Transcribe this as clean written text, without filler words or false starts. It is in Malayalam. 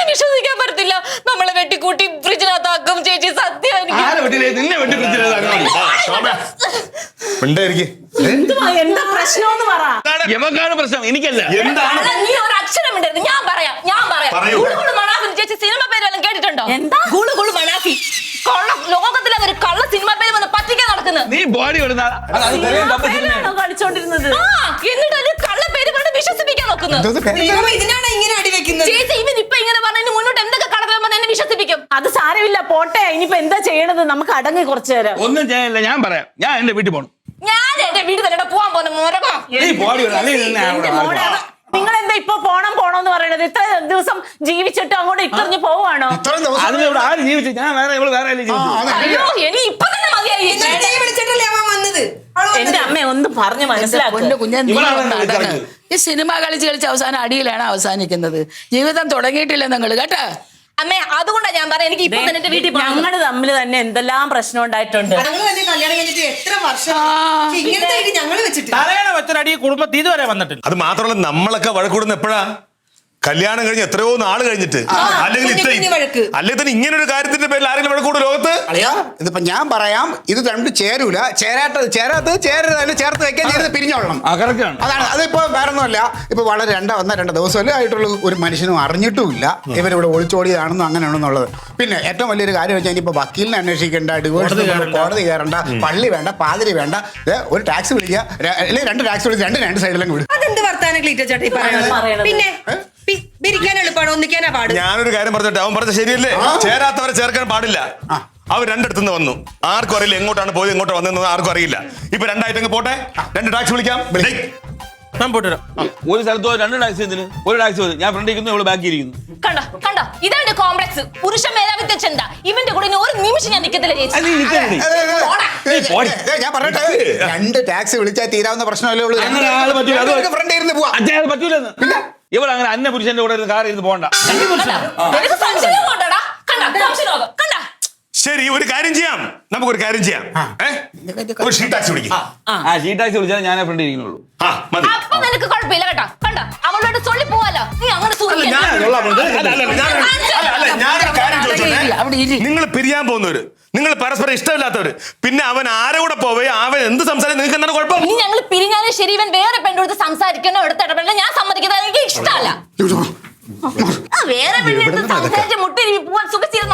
വിശ്വസിക്കാൻ പറ്റത്തില്ല. നമ്മളെ വെട്ടിക്കൂട്ടി ഫ്രിഡ്ജിനകത്താക്കും ചേച്ചി. സത്യം എന്താ പ്രശ്നം പ്രശ്നം എനിക്കല്ല. നീ ഒരു അക്ഷരം ഇടരുത്. ഞാൻ പറയാം. ചേച്ചി സിനിമ പേര് വല്ലതും കേട്ടിട്ടുണ്ടോ? എന്താ ഗുളുഗുളു മനാഫി? ലോകത്തിലെ ഒരു കള്ള സിനിമ പേര് വന്ന് പറ്റിക്കാൻ നടക്കുന്നത്. നീ ബോഡി കളിച്ചോണ്ടിരുന്നത് എന്നിട്ട് ഒരു കള്ള പേര് പറഞ്ഞ് വിശ്വസിപ്പിക്കാൻ നോക്കുന്നത്. ഇതിനാണ് ഇങ്ങനെ അടിവെക്കുന്നത്. ചേച്ചി ഇവൻ ഇപ്പൊ ഇങ്ങനെ പറഞ്ഞ മുന്നോട്ട് എന്തൊക്കെ കടന്നു എന്നെ വിശ്വസിപ്പിക്കും. അത് സാരമില്ല, പോട്ടെ. ഇനിയിപ്പോ എന്താ ചെയ്യണത്? നമുക്ക് അടങ്ങി കുറച്ചു നേരം. ഒന്നും ചെയ്യാനില്ല, ഞാൻ പറയാം. ഞാൻ എന്റെ വീട്ടിൽ പോകണം. ഞാൻ എന്റെ വീട്ടിൽ തന്നെ പോവാൻ പോകുന്ന മോരകം. നിങ്ങൾ എന്താ ഇപ്പൊ പോണോന്ന് പറയണത്? ഇത്ര ദിവസം ജീവിച്ചിട്ട് അങ്ങോട്ട് ഇട്ടറിഞ്ഞ് പോവാണോ? ആര് ജീവിച്ചു? ഞാൻ വേറെ അയ്യോ ഇനി ഇപ്പൊ തന്നെ മതിയായി. വിളിച്ചിട്ടല്ലേ അവൻ വന്നത്. എന്റെ അമ്മ ഒന്ന് പറഞ്ഞു മനസ്സിലാക്കുന്നു. ഈ സിനിമ കളിച്ച് അവസാനം അടിയിലാണ് അവസാനിക്കുന്നത്. ജീവിതം തുടങ്ങിയിട്ടില്ല നിങ്ങൾ കേട്ടാ. അമ്മേ അതുകൊണ്ടാണ് ഞാൻ പറയാം എനിക്ക് ഇപ്പൊ തന്നെ എന്റെ വീട്ടിൽ ഞങ്ങള് തമ്മിൽ തന്നെ എന്തെല്ലാം പ്രശ്നം ഉണ്ടായിട്ടുണ്ട്. കല്യാണം കഴിഞ്ഞിട്ട് എത്ര വർഷം ഇങ്ങനത്തെ ഞങ്ങള് വെച്ചിട്ട് തലയണ വെച്ചൊരടി കുടുംബത്തിൽ ഇതുവരെ വന്നിട്ടില്ല. അത് മാത്രമല്ല, നമ്മളൊക്കെ വഴക്കൂടുന്ന എപ്പോഴാ? കല്യാണം കഴിഞ്ഞ് എത്രയോ നാള് കഴിഞ്ഞിട്ട്. അല്ലെങ്കിൽ തന്നെ ഇങ്ങനെ ഒരു കാര്യത്തിന്റെ പേരിൽ ആരെങ്കിലും വഴക്കൂടും ലോകത്ത്? ഇതിപ്പോ ഞാൻ പറയാം, ഇത് രണ്ട് ചേരൂല. ചേരരുത് ചേർത്ത് വെക്കാൻ ചെയ്ത് പിരിഞ്ഞോളണം. അതാണ്. അതിപ്പോ വേറൊന്നുമല്ല. ഇപ്പൊ വളരെ രണ്ട് ദിവസമല്ലേ ആയിട്ടുള്ള ഒരു മനുഷ്യനും അറിഞ്ഞിട്ടുമില്ല ഇവരിവിടെ ഒളിച്ചോടിയതാണെന്നോ അങ്ങനെയാണെന്നുള്ളത്. പിന്നെ ഏറ്റവും വലിയൊരു കാര്യം വെച്ചാൽ ഇനിയിപ്പോ വക്കീലിനെ അന്വേഷിക്കേണ്ട, ഡിവോഴ്സ് കോടതി കയറണ്ട, പള്ളി വേണ്ട, പാതിരി വേണ്ട, ഒരു ടാക്സി വിളിക്കുക, അല്ലെങ്കിൽ 2 ടാക്സി വിളിച്ച് രണ്ട് സൈഡിലും വിടും. അതെന്ത് വർത്താനം ക്ലീറ്റ ചേട്ടാ പിന്നെ പിരിക്കാൻ എളുപ്പമാണ്, ഒന്നിക്കാനാ പാട്. ഞാനൊരു കാര്യം പറഞ്ഞിട്ട് അവൻ പറഞ്ഞ ശരിയല്ലേ? ചേരാത്തവരെ ചേർക്കാൻ പാടില്ല. അവർ രണ്ടിടത്തുനിന്ന് വന്നു. ആർക്കും അറിയില്ല എങ്ങോട്ടാണ് പോയത്, എങ്ങോട്ട് വന്നതെന്ന് ആർക്കും അറിയില്ല. ഇപ്പൊ 2 ആയിട്ട് പോട്ടെ, 2 ടാക്സി വിളിക്കാം. ഞാൻ പോട്ടുവരാം. ഒരു സ്ഥലത്ത് 2 ടാക്സി, ഒരു ടാക്സി മതി. ഞാൻ ഫ്രണ്ട് ഇരിക്കുന്നു, ഇവിടെ ബാക്കി ഇരിക്കുന്നു. കണ്ടോ ഇതാണ് കോംപ്ലക്സ്. പുരുഷ മേധാവിത്വ ചിന്ത. ഇവന്റെ കൂടെ ഒരു നിമിഷം ഞാൻ നിൽക്കത്തില്ല ചേച്ചി. ഞാൻ പറയട്ടെ, 2 ടാക്സി വിളിച്ചാൽ തീരാവുന്ന പ്രശ്നമല്ലേ ഉള്ളൂ. ഫ്രണ്ട് ഇരുന്ന് പോവാ. പറ്റൂലെന്ന്. പിന്നെ ഇവിടെ അങ്ങനെ അന്യ പുരുഷന്റെ കൂടെ കാർ ഇരുന്ന് പോകണ്ട. ശരി, ഒരു കാര്യം ചെയ്യാം. നമുക്കൊരു കാര്യം ചെയ്യാം. ഒരു ഷീ ടാക്സി വിളിക്കാം. ഷീ ടാക്സി വിളിച്ചാൽ ഞാൻ ഫ്രണ്ട് ഇരിക്കുന്നുള്ളൂ. അപ്പൊ നിനക്ക് കുഴപ്പമില്ല കേട്ടോ. കണ്ട അവളോട് ചൊല്ലി പോവാലോ. നീ അങ്ങനെ നിങ്ങൾ പിരിയാൻ പോകുന്നവര്, നിങ്ങൾ പരസ്പരം ഇഷ്ടമില്ലാത്തവര്, പിന്നെ അവൻ ആരെ കൂടെ പോവേ, അവൻ എന്ത് സംസാരിക്കും, നിങ്ങൾക്ക് എന്താണ് കുഴപ്പം? ഇനി ഞങ്ങൾ പിരിഞ്ഞാലും ശരി, ഇവൻ വേറെ പെണ്ണോട് സംസാരിക്കണോ എടുത്ത് ഇടപെടണം ഞാൻ സമ്മതിക്കുന്നത്. എനിക്ക് ഇഷ്ടമല്ല. വേറെ പെണ്ണെടുത്ത് സംസാരിച്ച് മുട്ടിരിപ്പി പോവാൻ സുഖിച്ചിരുന്നു.